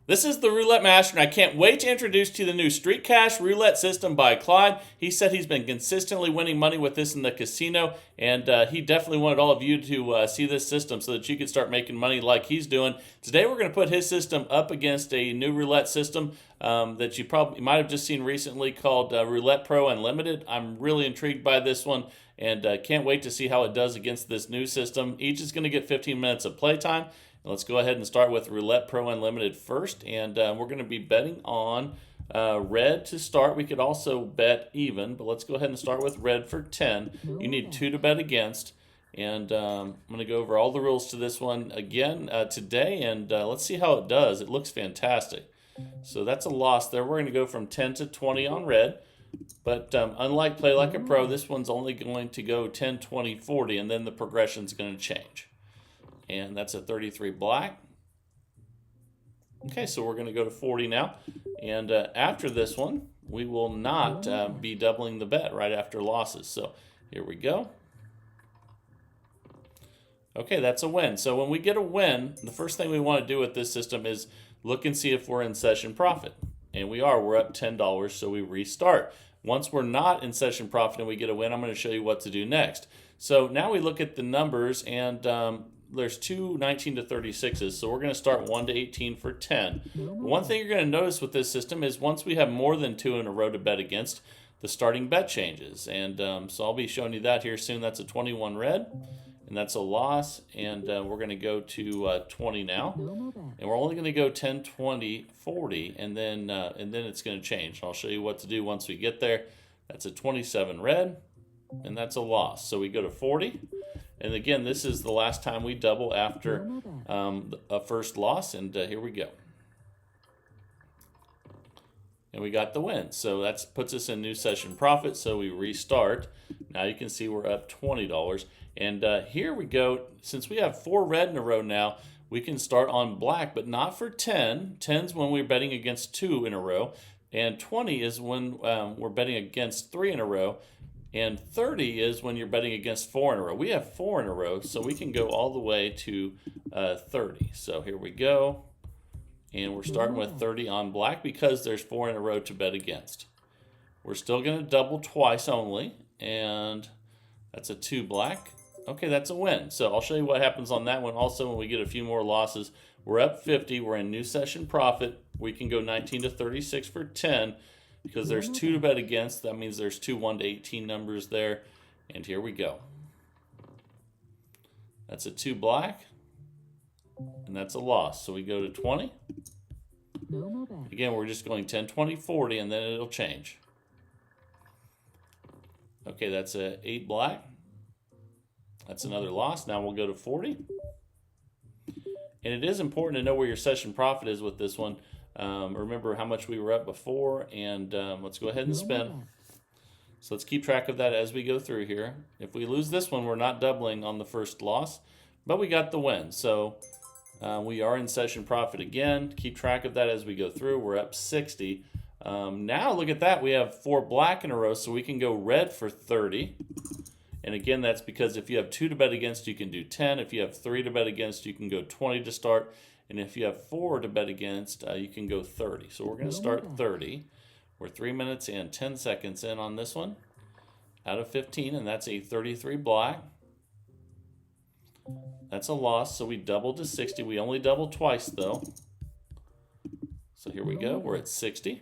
This is the Roulette Master, and I can't wait to introduce to you the new Street Cash Roulette system by Clyde. He said he's been consistently winning money with this in the casino, and he definitely wanted all of you to see this system so that you could start making money like he's doing. Today we're going to put his system up against a new roulette system that you probably might have just seen recently called Roulette Pro Unlimited. I'm really intrigued by this one, and can't wait to see how it does against this new system. Each is going to get 15 minutes of playtime. Let's go ahead and start with Roulette Pro Unlimited first, and we're going to be betting on red to start. We could also bet even, but let's go ahead and start with red for 10. You need 2 to bet against, and I'm going to go over all the rules to this one again today, and let's see how it does. It looks fantastic. So that's a loss there. We're going to go from 10 to 20 on red, but unlike Play Like a Pro, this one's only going to go 10, 20, 40, and then the progression's going to change. And that's a 33 black. Okay, so we're going to go to 40 now. And after this one, we will not be doubling the bet right after losses. So here we go. Okay, that's a win. So when we get a win, the first thing we want to do with this system is look and see if we're in session profit. And we are. We're up $10, so we restart. Once we're not in session profit and we get a win, I'm going to show you what to do next. So now we look at the numbers, and there's two 19 to 36s, so we're going to start 1 to 18 for 10. One thing you're going to notice with this system is once we have more than 2 in a row to bet against, the starting bet changes. And so I'll be showing you that here soon. That's a 21 red, and that's a loss. And we're going to go to 20 now. And we're only going to go 10, 20, 40, and then it's going to change. I'll show you what to do once we get there. That's a 27 red, and that's a loss. So we go to 40. And again, this is the last time we double after a first loss, and here we go. And we got the win. So that puts us in new session profit, so we restart. Now you can see we're up $20. And here we go. Since we have 4 red in a row now, we can start on black, but not for 10. 10's when we're betting against 2 in a row, and 20 is when we're betting against 3 in a row. And 30 is when you're betting against 4 in a row. We have 4 in a row, so we can go all the way to 30. So here we go. And we're starting with 30 on black because there's 4 in a row to bet against. We're still going to double twice only. And that's a 2 black. Okay, that's a win. So I'll show you what happens on that one. Also, when we get a few more losses, we're up 50. We're in new session profit. We can go 19 to 36 for 10. Because there's 2 to bet against. That means there's 2 1 to 18 numbers there. And here we go. That's a 2 black. And that's a loss. So we go to 20. Again, we're just going 10, 20, 40, and then it'll change. Okay, that's a 8 black. That's another loss. Now we'll go to 40. And it is important to know where your session profit is with this one. Remember how much we were up before, and let's go ahead and spin. So let's keep track of that as we go through here. If we lose this one, we're not doubling on the first loss, but we got the win. So we are in session profit again. Keep track of that as we go through. We're up 60. Now look at that. We have 4 black in a row, so we can go red for 30. And again, that's because if you have 2 to bet against, you can do 10. If you have 3 to bet against, you can go 20 to start. And if you have 4 to bet against, you can go 30. So we're going to start 30. We're 3 minutes and 10 seconds in on this one out of 15, and that's a 33 black. That's a loss, so we doubled to 60. We only doubled twice, though. So here we go. We're at 60.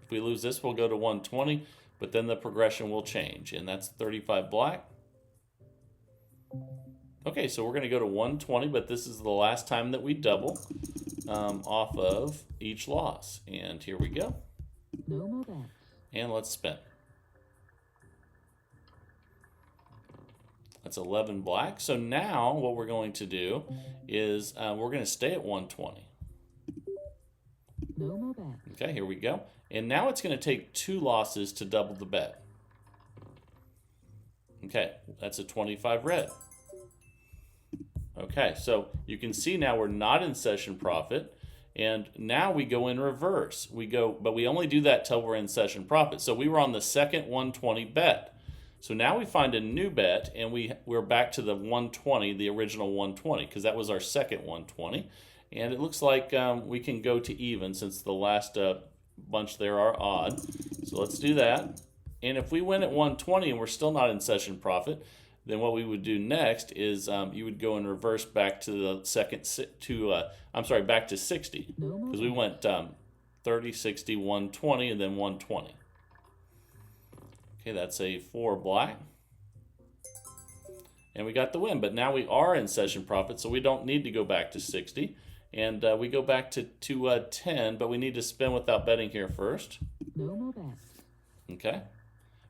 If we lose this, we'll go to 120, but then the progression will change, and that's 35 black. Okay, so we're going to go to 120, but this is the last time that we double off of each loss. And here we go. And let's spin. That's 11 black. So now what we're going to do is we're going to stay at 120. Okay, here we go. And now it's going to take 2 losses to double the bet. Okay, that's a 25 red. Okay, so you can see now we're not in session profit, and now we go in reverse. But we only do that till we're in session profit. So we were on the second 120 bet. So now we find a new bet, and we're back to the 120, the original 120, because that was our second 120. And it looks like we can go to even since the last bunch there are odd. So let's do that. And if we win at 120 and we're still not in session profit, then what we would do next is you would go in reverse back to the back to 60, because we went 30, 60, 120, and then 120. Okay, that's a 4 black. And we got the win, but now we are in session profit, so we don't need to go back to 60. And we go back to 10, but we need to spin without betting here first. No more bets. Okay.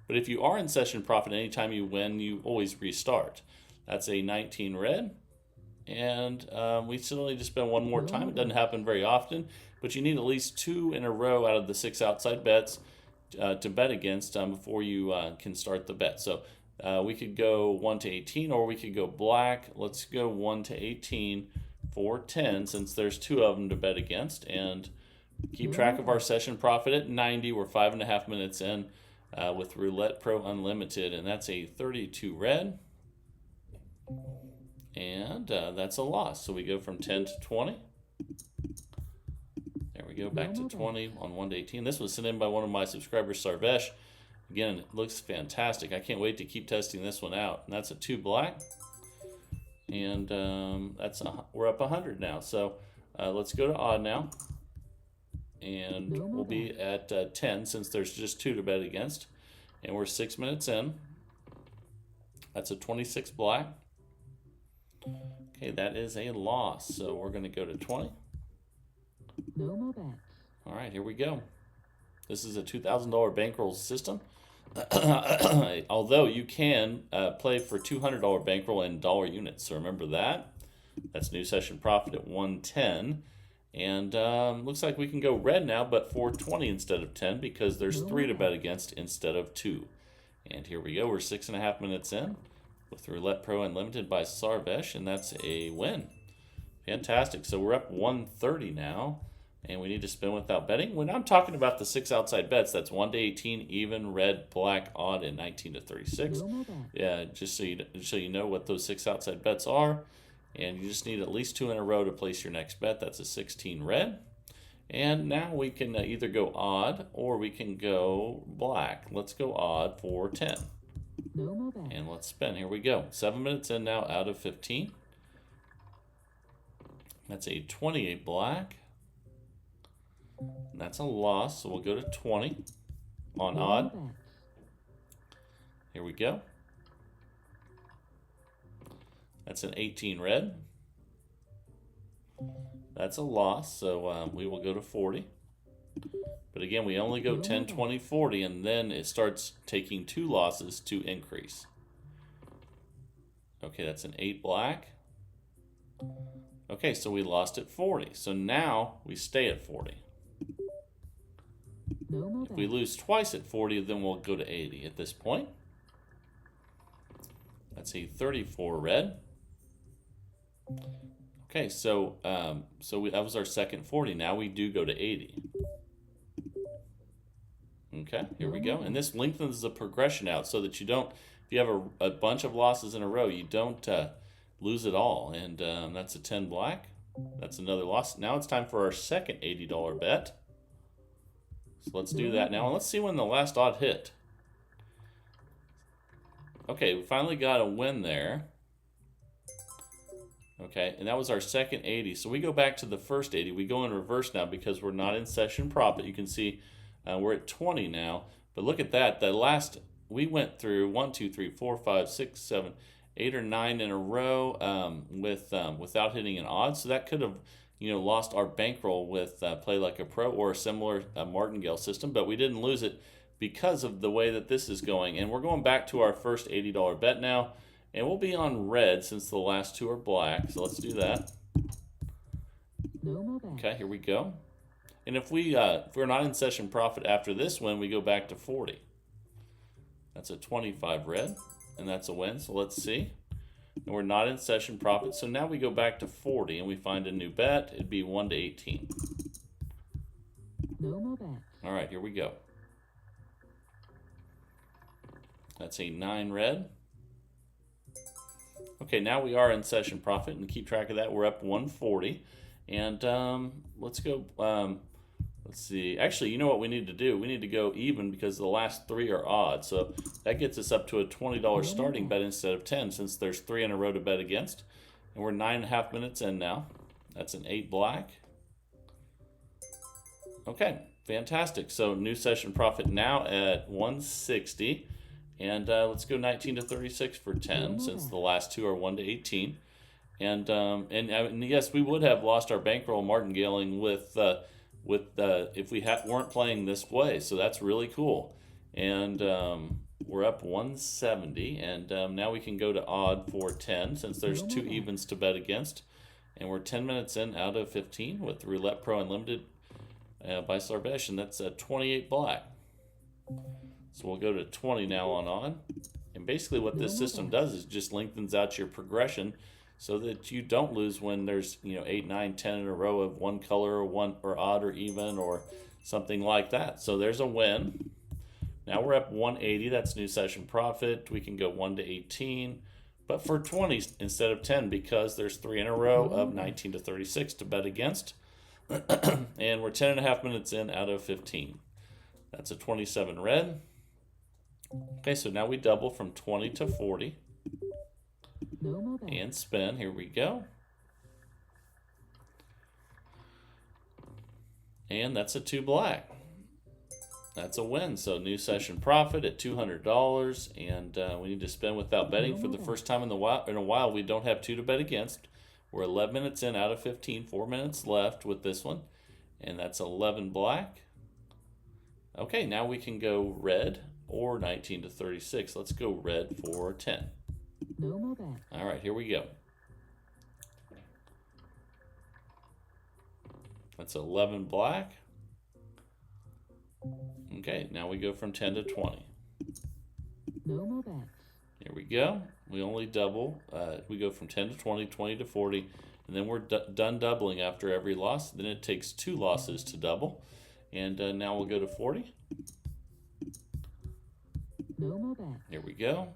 But if you are in session profit, anytime you win, you always restart. That's a 19 red. And we still need to spin one more time. It doesn't happen very often, but you need at least 2 in a row out of the 6 outside bets to bet against before you can start the bet. So we could go 1 to 18, or we could go black. Let's go 1 to 18 for 10, since there's 2 of them to bet against. And keep track of our session profit at 90. We're 5.5 minutes in with Roulette Pro Unlimited, and that's a 32 red. And that's a loss. So we go from 10 to 20. There we go, back to 20 on 1 to 18. This was sent in by one of my subscribers, Sarvesh. Again, it looks fantastic. I can't wait to keep testing this one out. And that's a 2 black. And we're up 100 now. So let's go to odd now. And we'll be at 10 since there's just 2 to bet against. And we're 6 minutes in. That's a 26 black. Okay, that is a loss. So we're going to go to 20. No more bets. All right, here we go. This is a $2,000 bankroll system. Although you can play for $200 bankroll in dollar units. So remember that. That's new session profit at 110. And looks like we can go red now, but for 20 instead of 10, because there's 3 to bet against instead of 2. And here we go. We're 6.5 minutes in with Roulette Pro Unlimited by Sarvesh, and that's a win. Fantastic. So we're up 130 now, and we need to spin without betting. When I'm talking about the 6 outside bets, that's 1 to 18, even, red, black, odd, and 19 to 36. Yeah, just so you know what those 6 outside bets are. And you just need at least 2 in a row to place your next bet. That's a 16 red. And now we can either go odd or we can go black. Let's go odd for 10. And let's spin. Here we go. 7 minutes in now out of 15. That's a 28 black. And that's a loss, so we'll go to 20 on odd. Here we go. That's an 18 red. That's a loss, so we will go to 40. But again, we only go 10, 20, 40, and then it starts taking 2 losses to increase. Okay, that's an 8 black. Okay, so we lost at 40. So now we stay at 40. If we lose twice at 40, then we'll go to 80 at this point. That's a 34 red. Okay, so that was our second 40. Now we do go to 80. Okay, here we go. And this lengthens the progression out so that you don't, if you have a bunch of losses in a row, you don't lose it all. And that's a 10 black. That's another loss. Now it's time for our second $80 bet. So let's do that now. And let's see when the last odd hit. Okay, we finally got a win there. Okay, and that was our second 80. So we go back to the first 80. We go in reverse now because we're not in session profit. You can see we're at 20 now. But look at that. The last, we went through 1, 2, 3, 4, 5, 6, 7, 8 or 9 in a row without hitting an odd. So that could have lost our bankroll with Play Like a Pro or a similar martingale system. But we didn't lose it because of the way that this is going. And we're going back to our first $80 bet now. And we'll be on red since the last 2 are black. So let's do that. Okay, here we go. And if we're not in session profit after this win, we go back to 40. That's a 25 red, and that's a win. So let's see. And we're not in session profit, so now we go back to 40 and we find a new bet. It'd be 1 to 18. All right, here we go. That's a 9 red. Okay, now we are in session profit, and keep track of that. We're up 140. And let's go. Let's see. Actually, you know what we need to do? We need to go even because the last 3 are odd. So that gets us up to a $20 starting bet instead of 10, since there's 3 in a row to bet against. And we're 9.5 minutes in now. That's an 8 black. Okay, fantastic. So new session profit now at 160. And let's go 19 to 36 for 10, since the last 2 are 1 to 18. And yes, we would have lost our bankroll martingaling with if we weren't playing this way. So that's really cool. And we're up 170, and now we can go to odd for 10, since there's 2 evens to bet against. And we're 10 minutes in out of 15 with Roulette Pro Unlimited by Sarbesh, and that's 28 black. So we'll go to 20 now on odd. And basically what this system does is just lengthens out your progression so that you don't lose when there's 8, 9, 10 in a row of one color or odd or even or something like that. So there's a win. Now we're up 180. That's new session profit. We can go 1 to 18, but for 20 instead of 10, because there's 3 in a row of 19 to 36 to bet against. And we're 10.5 minutes in out of 15. That's a 27 red. Okay, so now we double from 20 to 40. And spin. Here we go. And that's a 2 black. That's a win. So new session profit at $200, and we need to spin without betting for the first time in a while. We don't have 2 to bet against. We're 11 minutes in out of 15. 4 minutes left with this one, and that's 11 black. Okay, now we can go red or 19 to 36. Let's go red for 10. No more bet. All right, here we go. That's 11 black. Okay, now we go from 10 to 20. No more bets. Here we go. We only double. We go from 10 to 20, 20 to 40, and then we're done doubling after every loss. Then it takes 2 losses to double. And now we'll go to 40. No more bets. Here we go.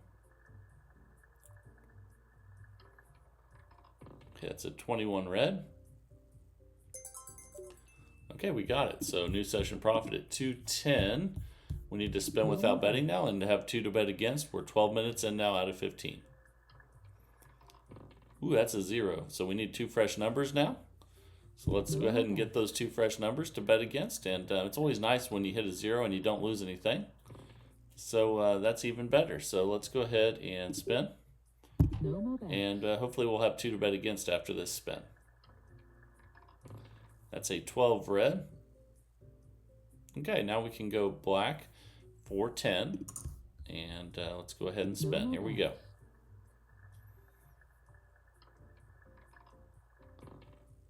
Okay, that's a 21 red. Okay, we got it. So new session profit at 210. We need to spin without betting now and have 2 to bet against. We're 12 minutes in now out of 15. Ooh, that's a 0. So we need 2 fresh numbers now. So let's go ahead and get those 2 fresh numbers to bet against. And it's always nice when you hit a 0 and you don't lose anything. So that's even better. So let's go ahead and spin. And hopefully we'll have 2 to bet against after this spin. That's a 12 red. Okay, now we can go black for 10. And let's go ahead and spin. Here we go.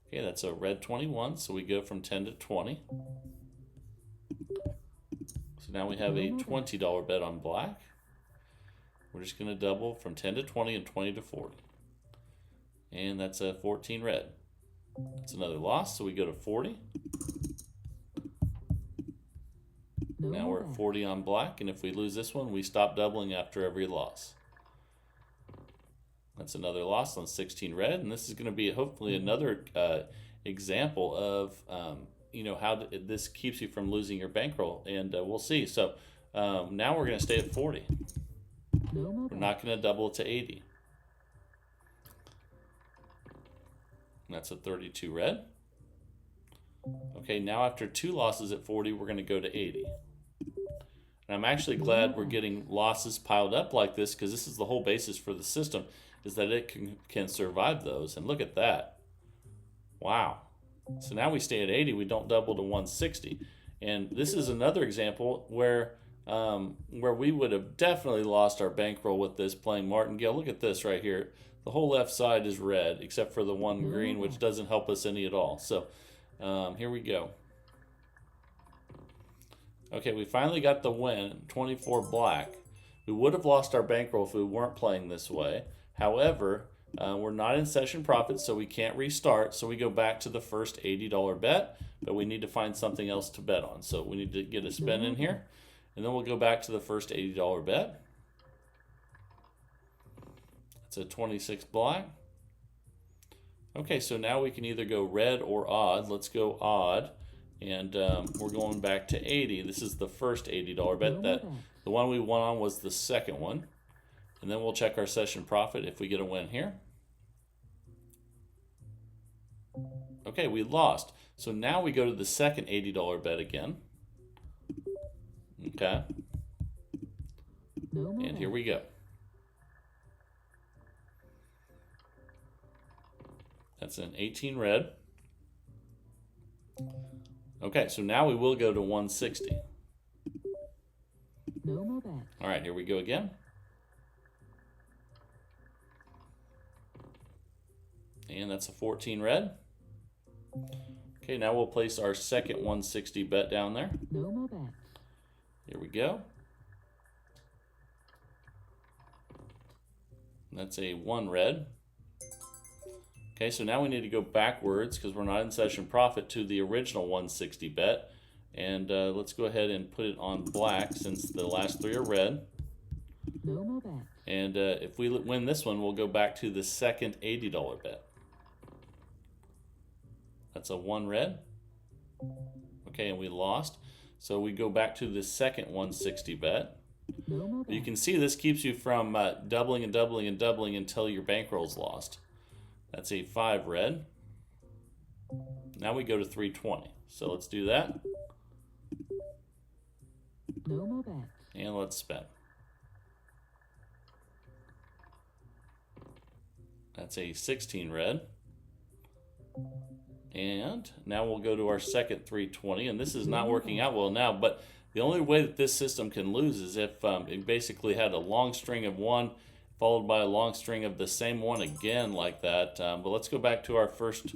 Okay, that's a red 21, so we go from 10 to 20. So now we have a $20 bet on black. We're just going to double from 10 to 20 and 20 to 40. And that's a 14 red. That's another loss, so we go to 40. Now we're at 40 on black, and if we lose this one, we stop doubling after every loss. That's another loss on 16 red, and this is going to be hopefully another example of how this keeps you from losing your bankroll, and we'll see. So now we're going to stay at 40. We're not going to double to 80. And that's a 32 red. Okay, now after 2 losses at 40, we're going to go to 80. And I'm actually glad we're getting losses piled up like this, because this is the whole basis for the system, is that it can survive those. And look at that. Wow. So now we stay at 80. We don't double to 160. And this is another example where we would have definitely lost our bankroll with this playing martingale. Look at this right here. The whole left side is red, except for the one green, which doesn't help us any at all. So here we go. Okay, we finally got the win, 24 black. We would have lost our bankroll if we weren't playing this way. However, we're not in session profit, so we can't restart. So we go back to the first $80 bet, but we need to find something else to bet on. So we need to get a spin in here, and then we'll go back to the first $80 bet. It's a 26 black. Okay, so now we can either go red or odd. Let's go odd. And we're going back to 80. This is the first $80 bet. The one we won on was the second one. And then we'll check our session profit if we get a win here. Okay, we lost. So now we go to the second $80 bet again. Okay. And here we go. That's an 18 red. Okay, so now we will go to 160. No more bet. All right, here we go again. And that's a 14 red. Okay, now we'll place our second 160 bet down there. No more bet. Here we go. That's a 1 red. Okay, so now we need to go backwards because we're not in session profit to the original 160 bet. And let's go ahead and put it on black since the last 3 are red. No more bet. And if we win this one, we'll go back to the second $80 bet. That's a 1 red. Okay, and we lost. So we go back to the second 160 bet. No more bet. You can see this keeps you from doubling and doubling and doubling until your bankroll's lost. That's a 5 red. Now we go to 320. So let's do that. No more bet. And let's spin. That's a 16 red. And now we'll go to our second 320. And this is not working out well now, but the only way that this system can lose is if it basically had a long string of 1 followed by a long string of the same one again like that. But let's go back to our first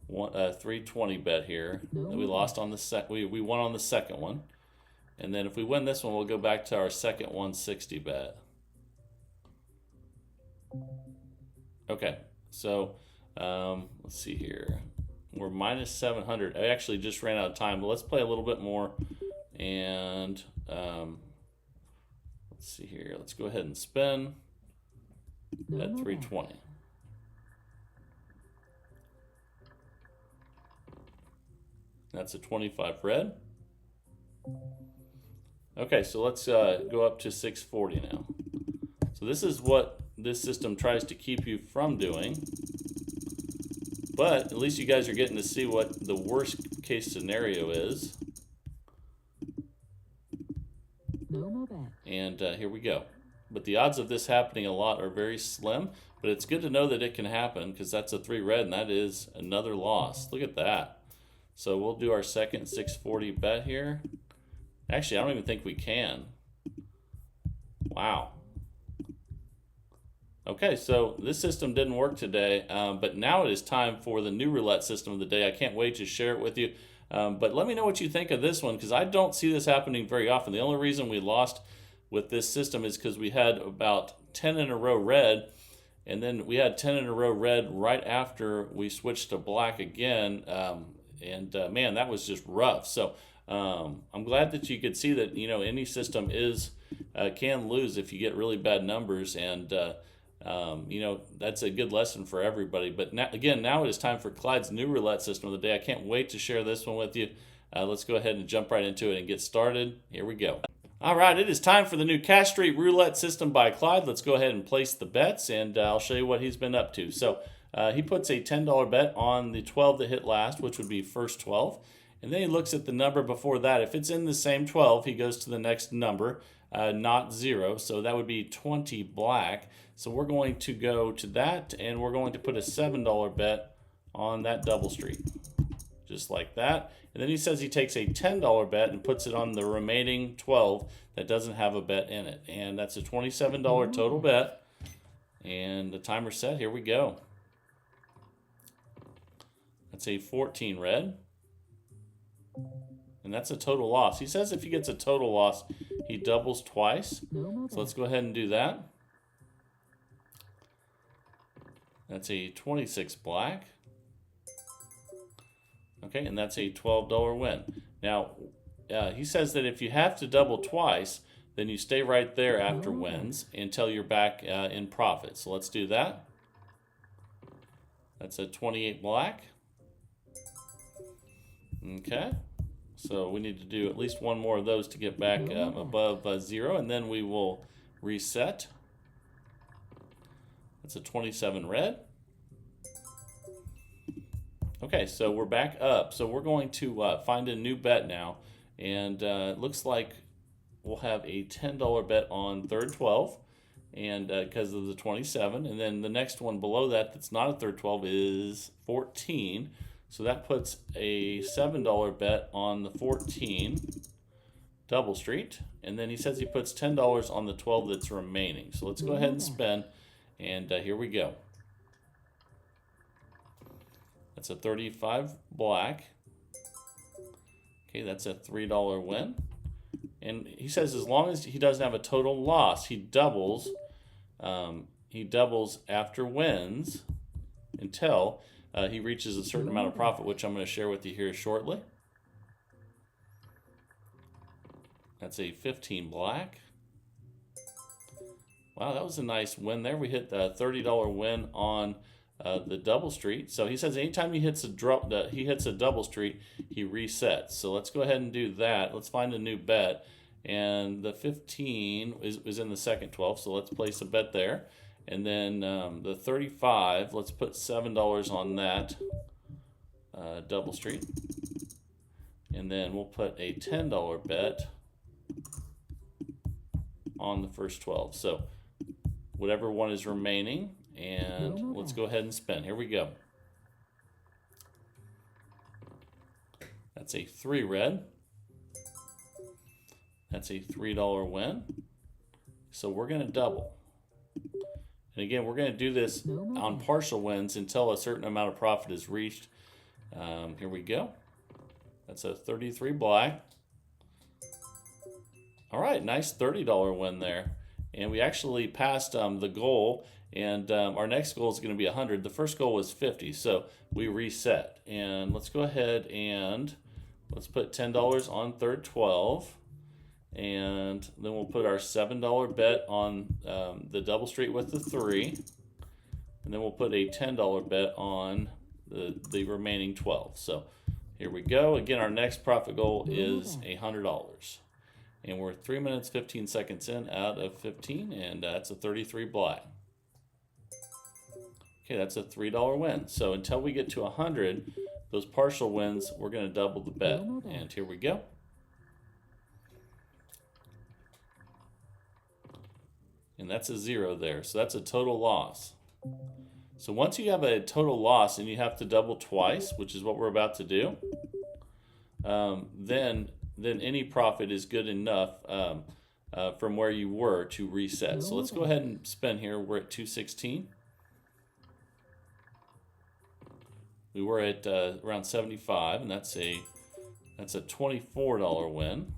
320 bet here. We lost on the we won on the second one. And then if we win this one, we'll go back to our second 160 bet. Okay, so let's see here. We're minus 700. I actually just ran out of time, but let's play a little bit more. And let's see here. Let's go ahead and spin at 320. That's a 25 red. Okay, so let's go up to 640 now. So this is what this system tries to keep you from doing. But at least you guys are getting to see what the worst case scenario is. No more bet. And here we go. But the odds of this happening a lot are very slim. But it's good to know that it can happen because that's a 3 red and that is another loss. Look at that. So we'll do our second 640 bet here. Actually, I don't even think we can. Wow. Okay, so this system didn't work today, but now it is time for the new roulette system of the day. I can't wait to share it with you. But let me know what you think of this one because I don't see this happening very often. The only reason we lost with this system is because we had about 10 in a row red, and then we had 10 in a row red right after we switched to black again. Man, that was just rough. So I'm glad that you could see that any system can lose if you get really bad numbers, and that's a good lesson for everybody. But now it is time for Clyde's new roulette system of the day. I can't wait to share this one with you. Let's go ahead and jump right into it and get started. Here we go. All right, it is time for the new Cash Street roulette system by Clyde. Let's go ahead and place the bets, and I'll show you what he's been up to. So he puts a $10 bet on the 12 that hit last, which would be first 12. And then he looks at the number before that. If it's in the same 12, he goes to the next number, not 0. So that would be 20 black. So we're going to go to that, and we're going to put a $7 bet on that double street. Just like that. And then he says he takes a $10 bet and puts it on the remaining 12 that doesn't have a bet in it. And that's a $27 total bet. And the timer's set. Here we go. That's a 14 red. And that's a total loss. He says if he gets a total loss, he doubles twice. So let's go ahead and do that. That's a 26 black. Okay, and that's a $12 win. Now, he says that if you have to double twice, then you stay right there after wins until you're back in profit. So let's do that. That's a 28 black. Okay. So we need to do at least one more of those to get back above 0, and then we will reset. That's a 27 red. Okay, so we're back up. So we're going to find a new bet now, and it looks like we'll have a $10 bet on third 12, and because of the 27, and then the next one below that that's not a third 12 is 14. So that puts a $7 bet on the 14 double street, and then he says he puts $10 on the 12 that's remaining. So let's go ahead and spin, and here we go. That's a 35 black. Okay, that's a $3 win. And he says as long as he doesn't have a total loss, he doubles. He doubles after wins until he reaches a certain amount of profit, which I'm going to share with you here shortly. That's a 15 black. Wow, that was a nice win there. We hit the $30 win on the double street. So he says anytime he hits a double street, he resets. So let's go ahead and do that. Let's find a new bet. And the 15 is in the second 12, so let's place a bet there. And then the 35, let's put $7 on that double street. And then we'll put a $10 bet on the first 12. So whatever one is remaining, and let's go ahead and spin. Here we go. That's a 3 red. That's a $3 win. So we're going to double. And again, we're going to do this on partial wins until a certain amount of profit is reached. Here we go. That's a 33 black. All right, nice $30 win there. And we actually passed the goal, and our next goal is going to be 100. The first goal was 50, so we reset. And let's go ahead and let's put $10 on third 12. And then we'll put our $7 bet on the double street with the 3. And then we'll put a $10 bet on the remaining 12. So here we go. Again, our next profit goal is $100. And we're 3 minutes, 15 seconds in out of 15, and that's a 33 black. Okay, that's a $3 win. So until we get to 100, those partial wins, we're going to double the bet. And here we go. And that's a 0 there. So that's a total loss. So once you have a total loss and you have to double twice, which is what we're about to do, then any profit is good enough from where you were to reset. So let's go ahead and spin here. We're at 216. We were at around 75, and that's a $24 win.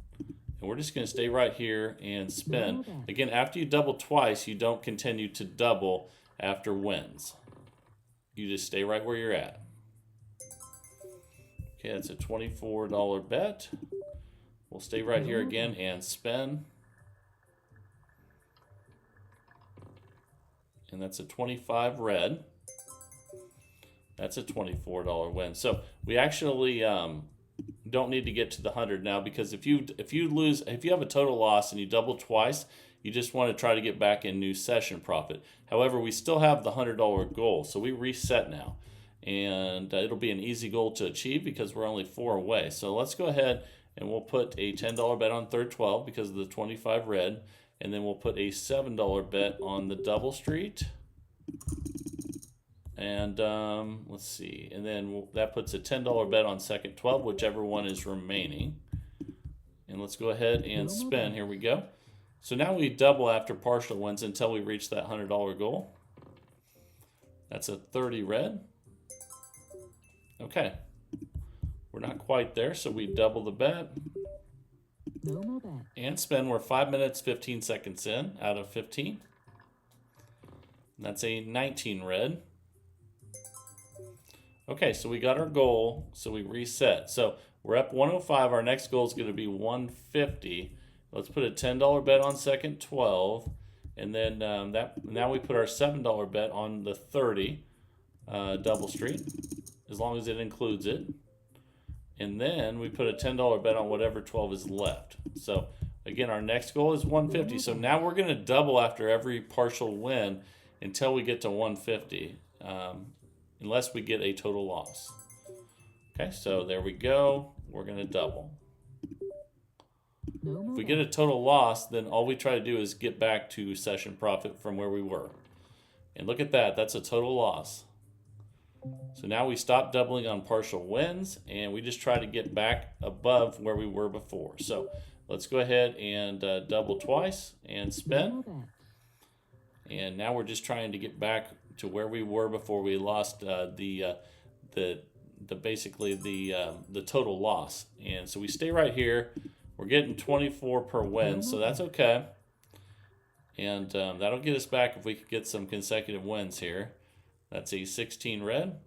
And we're just going to stay right here and spin. Again, after you double twice, you don't continue to double after wins. You just stay right where you're at. Okay, that's a $24 bet. We'll stay right here again and spin. And that's a 25 red. That's a $24 win. So we actually don't need to get to the 100 now, because if you have a total loss and you double twice, you just want to try to get back in new session profit. However, we still have the $100 goal, so we reset now, and it'll be an easy goal to achieve because we're only 4 away. So let's go ahead and we'll put a $10 bet on third 12 because of the 25 red, and then we'll put a $7 bet on the double street. And let's see, and then that puts a $10 bet on second 12, whichever one is remaining. And let's go ahead and spin. Here we go. So now we double after partial wins until we reach that $100 goal. That's a 30 red. Okay, we're not quite there, so we double the bet. No more bet. And spin. We're 5 minutes, 15 seconds in out of 15. That's a 19 red. Okay, so we got our goal, so we reset. So we're up 105. Our next goal is going to be 150. Let's put a $10 bet on second 12, and then now we put our $7 bet on the 30. double street, as long as it includes it. And then we put a $10 bet on whatever 12 is left. So again, our next goal is 150. So now we're going to double after every partial win until we get to 150, unless we get a total loss. Okay, so there we go. We're going to double. If we get a total loss, then all we try to do is get back to session profit from where we were. And look at that, that's a total loss. So now we stop doubling on partial wins, and we just try to get back above where we were before. So let's go ahead and double twice and spin. And now we're just trying to get back to where we were before we lost the total loss. And so we stay right here. We're getting 24 per win, so that's okay. And that'll get us back if we could get some consecutive wins here. That's a 16 red.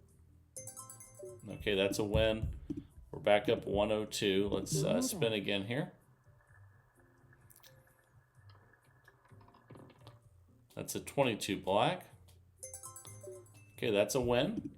Okay, that's a win. We're back up 102. Let's spin again here. That's a 22 black. Okay, that's a win.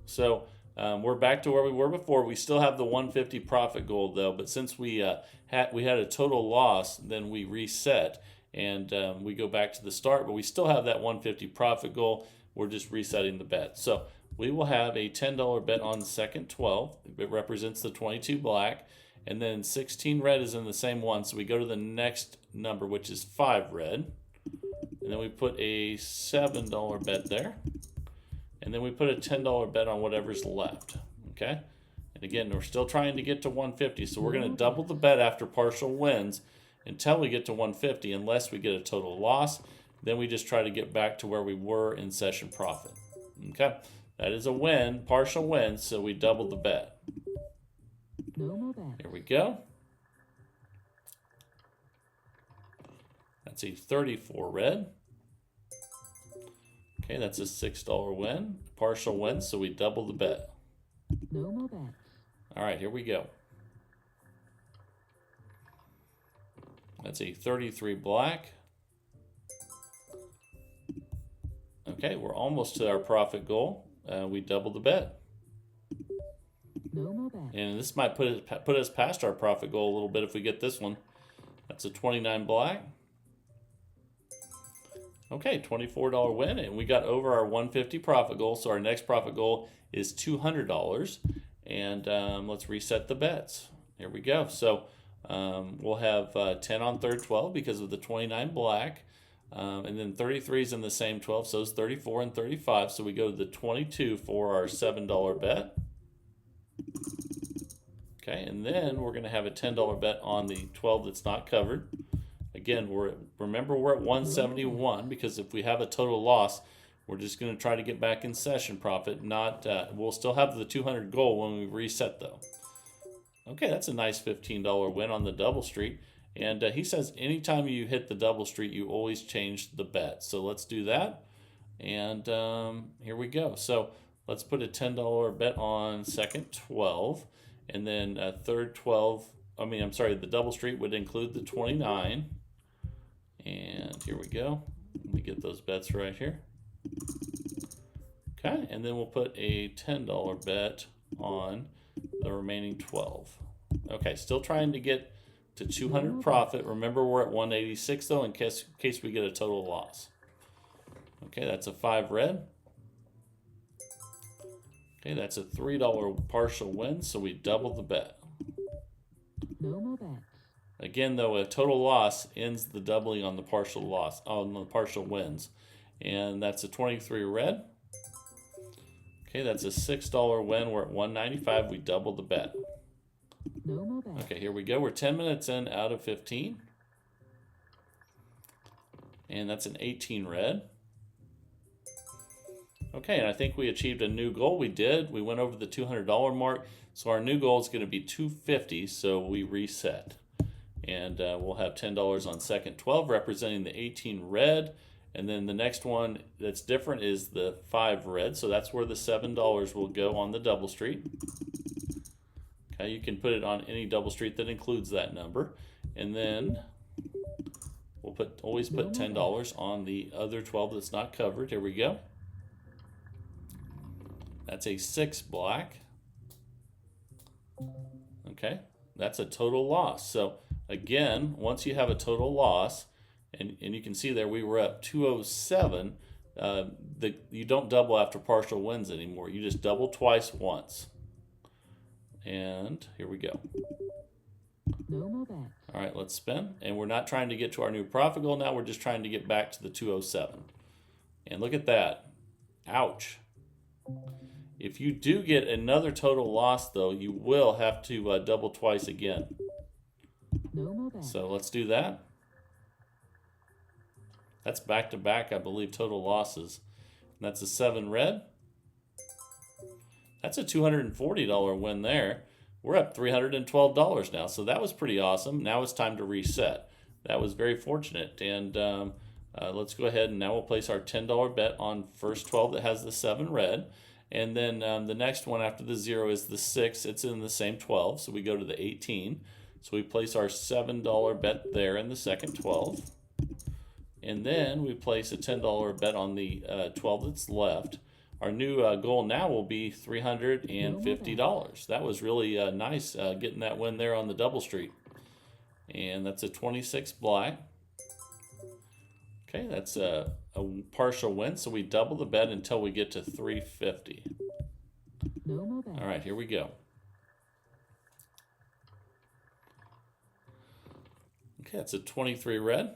So we're back to where we were before. We still have the 150 profit goal though, but since we had a total loss, then we reset and we go back to the start, but we still have that 150 profit goal. We're just resetting the bet. So we will have a $10 bet on the second 12. It represents the 22 black, and then 16 red is in the same one. So we go to the next number, which is 5 red, and then we put a $7 bet there. And then we put a $10 bet on whatever's left, okay? And again, we're still trying to get to 150, so we're going to double the bet after partial wins until we get to 150, unless we get a total loss. Then we just try to get back to where we were in session profit, okay? That is a win, partial win, so we double the bet. Here we go. That's a 34 red. Okay, that's a $6 win, partial win, so we double the bet. No more bets. All right, here we go. That's a 33 black. Okay, we're almost to our profit goal. We double the bet. No more bets. And this might put us past our profit goal a little bit if we get this one. That's a 29 black. Okay, $24 win, and we got over our 150 profit goal. So our next profit goal is $200, and let's reset the bets. Here we go. So we'll have 10 on third 12 because of the 29 black, and then 33 is in the same 12, so it's 34 and 35. So we go to the 22 for our $7 bet. Okay, and then we're going to have a $10 bet on the 12 that's not covered. Again, remember we're at 171 because if we have a total loss, we're just going to try to get back in session profit. We'll still have the 200 goal when we reset though. Okay, that's a nice $15 win on the double street. And he says anytime you hit the double street, you always change the bet. So let's do that. And here we go. So let's put a $10 bet on second 12, and then third 12. The double street would include the 29. And here we go. Let me get those bets right here. Okay, and then we'll put a $10 bet on the remaining 12. Okay, still trying to get to 200 profit. Remember, we're at 186 though, in case we get a total loss. Okay, that's a 5 red. Okay, that's a $3 partial win, so we double the bet. No more bets. Again, though, a total loss ends the doubling on the partial loss, on the partial wins. And that's a 23 red. Okay, that's a $6 win. We're at 195. We double the bet. No more bets. Okay, here we go. We're 10 minutes in out of 15. And that's an 18 red. Okay, and I think we achieved a new goal. We did. We went over the $200 mark. So our new goal is going to be $250. So we reset. And we'll have $10 on second 12 representing the 18 red. And then the next one that's different is the 5 red. So that's where the $7 will go on the double street. Okay, you can put it on any double street that includes that number. And then we'll always put $10 on the other 12 that's not covered. Here we go. That's a 6 black. Okay, that's a total loss. So again, once you have a total loss, and you can see there we were up 207, you don't double after partial wins anymore. You just double twice once. And here we go. No more bets. All right, let's spin. And we're not trying to get to our new profit goal now. We're just trying to get back to the 207. And look at that. Ouch. If you do get another total loss, though, you will have to double twice again. No more bets. So let's do that. That's back-to-back, I believe, total losses. And that's a 7 red. That's a $240 win there. We're up $312 now, so that was pretty awesome. Now it's time to reset. That was very fortunate. And let's go ahead and now we'll place our $10 bet on first 12 that has the 7 red. And then the next one after the 0 is the 6. It's in the same 12, so we go to the 18. So we place our $7 bet there in the second 12. And then we place a $10 bet on the 12 that's left. Our new goal now will be $350. That was really nice getting that win there on the double street. And that's a 26 black. Okay, that's a partial win, so we double the bet until we get to 350. No more bets. All right, here we go. Okay, that's a 23 red.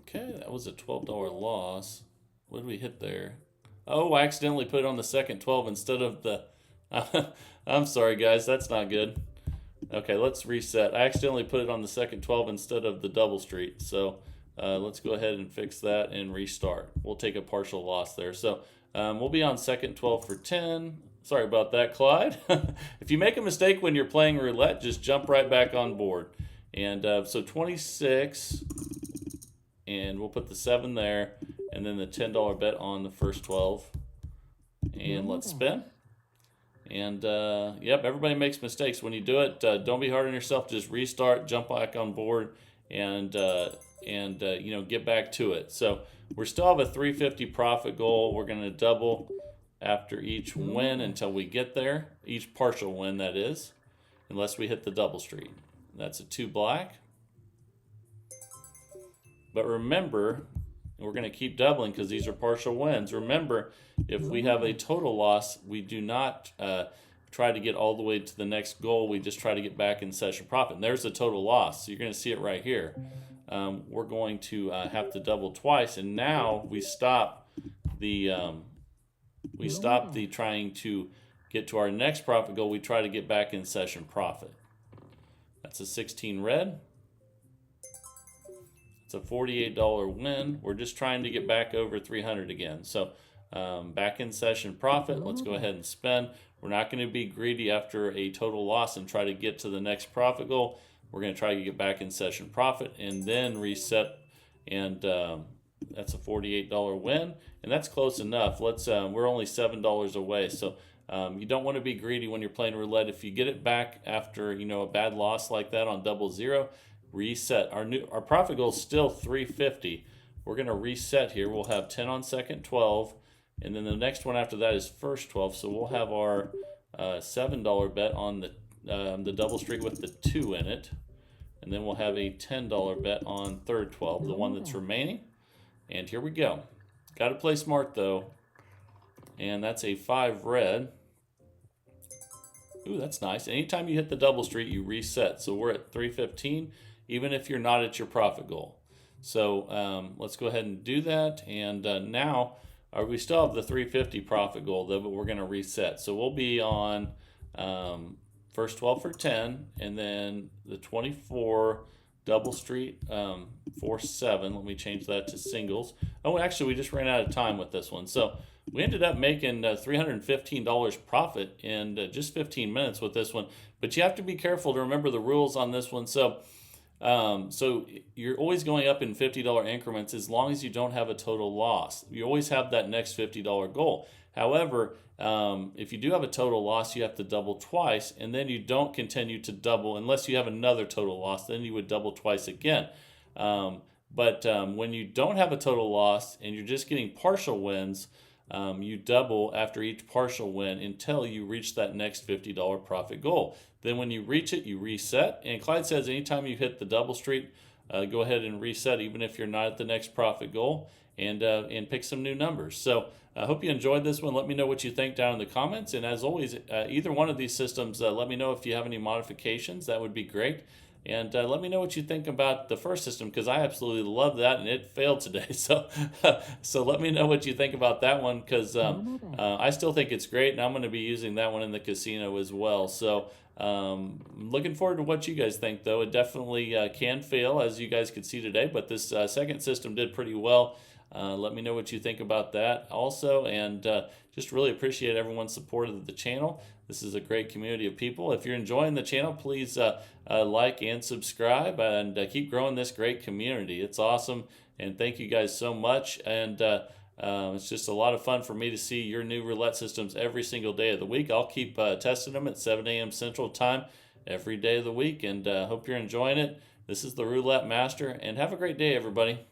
Okay, that was a $12 loss. What did we hit there? Oh, I accidentally put it on the second 12 instead of the... I'm sorry, guys. That's not good. Okay, let's reset. I accidentally put it on the second 12 instead of the double street. So let's go ahead and fix that and restart. We'll take a partial loss there. So we'll be on second 12 for 10. Sorry about that, Clyde. If you make a mistake when you're playing roulette, just jump right back on board. And so 26... and we'll put the 7 there, and then the $10 bet on the first 12. And let's spin. And yep, everybody makes mistakes. When you do it, don't be hard on yourself. Just restart, jump back on board, and you know, get back to it. So we still have a 350 profit goal. We're going to double after each win until we get there. Each partial win, that is, unless we hit the double street. That's a 2 black. But remember, we're going to keep doubling because these are partial wins. Remember, if we have a total loss, we do not try to get all the way to the next goal. We just try to get back in session profit. And there's a total loss. So you're going to see it right here. We're going to have to double twice. And now we stop the trying to get to our next profit goal. We try to get back in session profit. That's a 16 red. It's a $48 win. We're just trying to get back over 300 again. So back in session profit. Let's go ahead and spend. We're not going to be greedy after a total loss and try to get to the next profit goal. We're going to try to get back in session profit and then reset. And that's a $48 win. And that's close enough. We're only $7 away. So you don't want to be greedy when you're playing roulette. If you get it back after, you know, a bad loss like that on 00, reset. Our profit goal is still 350. We're going to reset here. We'll have 10 on second 12, and then the next one after that is first 12. So we'll have our $7 bet on the double street with the 2 in it, and then we'll have a $10 bet on third 12, the one that's remaining. And here we go. Got to play smart though, and that's a 5 red. Ooh, that's nice. Anytime you hit the double street, you reset. So we're at 315. Even if you're not at your profit goal. So let's go ahead and do that. And now we still have the 350 profit goal though, but we're going to reset. So we'll be on first 12 for 10, and then the 24 double street for 7. Let me change that to singles. Oh, actually, we just ran out of time with this one. So we ended up making $315 profit in just 15 minutes with this one. But you have to be careful to remember the rules on this one. So you're always going up in $50 increments as long as you don't have a total loss. You always have that next $50 goal. However, if you do have a total loss, you have to double twice, and then you don't continue to double unless you have another total loss. Then you would double twice again. But when you don't have a total loss and you're just getting partial wins, you double after each partial win until you reach that next $50 profit goal. Then when you reach it, you reset. And Clyde says anytime you hit the double streak, go ahead and reset, even if you're not at the next profit goal, and pick some new numbers. So I hope you enjoyed this one. Let me know what you think down in the comments. And as always, either one of these systems, let me know if you have any modifications. That would be great. And let me know what you think about the first system, because I absolutely love that, and it failed today. So, so let me know what you think about that one, because I still think it's great, and I'm going to be using that one in the casino as well. So, looking forward to what you guys think, though. It definitely can fail, as you guys could see today, but this second system did pretty well. Let me know what you think about that also, and just really appreciate everyone's support of the channel. This is a great community of people. If you're enjoying the channel, please like and subscribe, and keep growing this great community. It's awesome, and thank you guys so much. And it's just a lot of fun for me to see your new roulette systems every single day of the week. I'll keep testing them at 7 a.m. Central Time every day of the week, and hope you're enjoying it. This is the Roulette Master, and have a great day, everybody.